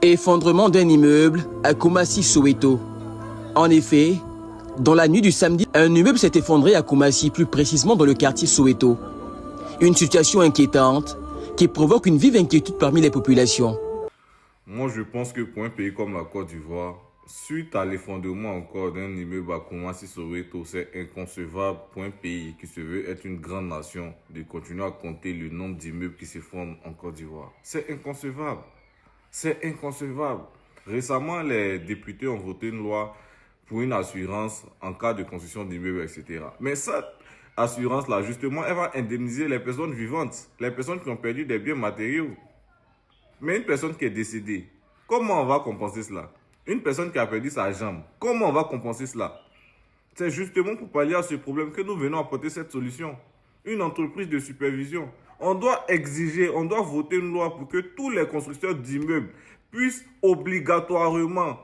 Effondrement d'un immeuble à Koumassi, Soweto. En effet, dans la nuit du samedi, un immeuble s'est effondré à Koumassi, plus précisément dans le quartier Soweto. Une situation inquiétante qui provoque une vive inquiétude parmi les populations. Moi, je pense que pour un pays comme la Côte d'Ivoire, suite à l'effondrement encore d'un immeuble à Koumassi, Soweto, c'est inconcevable pour un pays qui se veut être une grande nation de continuer à compter le nombre d'immeubles qui s'effondrent en Côte d'Ivoire. C'est inconcevable. C'est inconcevable. Récemment, les députés ont voté une loi pour une assurance en cas de construction d'immeubles, etc. Mais cette assurance-là, justement, elle va indemniser les personnes vivantes, les personnes qui ont perdu des biens matériaux. Mais une personne qui est décédée, comment on va compenser cela? Une personne qui a perdu sa jambe, comment on va compenser cela? C'est justement pour pallier à ce problème que nous venons apporter cette solution. Une entreprise de supervision. On doit exiger, on doit voter une loi pour que tous les constructeurs d'immeubles puissent obligatoirement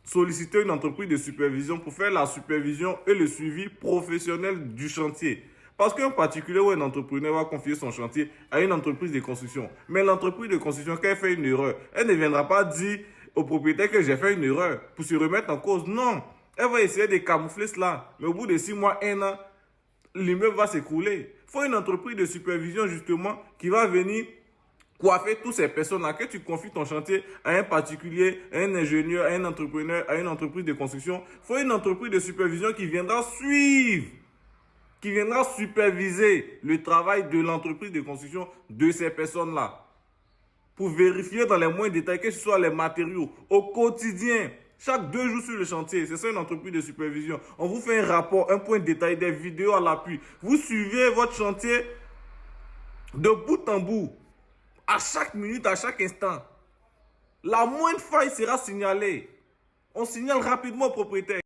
solliciter une entreprise de supervision pour faire la supervision et le suivi professionnel du chantier. Parce qu'un particulier ou un entrepreneur va confier son chantier à une entreprise de construction. Mais l'entreprise de construction, quand elle fait une erreur, elle ne viendra pas dire au propriétaire que j'ai fait une erreur pour se remettre en cause. Non, elle va essayer de camoufler cela. Mais au bout de 6 mois, 1 an, l'immeuble va s'écrouler. Il faut une entreprise de supervision justement qui va venir coiffer toutes ces personnes-là, que tu confies ton chantier à un particulier, à un ingénieur, à un entrepreneur, à une entreprise de construction. Il faut une entreprise de supervision qui viendra suivre, qui viendra superviser le travail de l'entreprise de construction de ces personnes-là. Pour vérifier dans les moindres détails, que ce soit les matériaux, au quotidien, chaque 2 jours sur le chantier. C'est ça une entreprise de supervision. On vous fait un rapport, un point de détail, des vidéos à l'appui. Vous suivez votre chantier de bout en bout, à chaque minute, à chaque instant. La moindre faille sera signalée. On signale rapidement au propriétaire.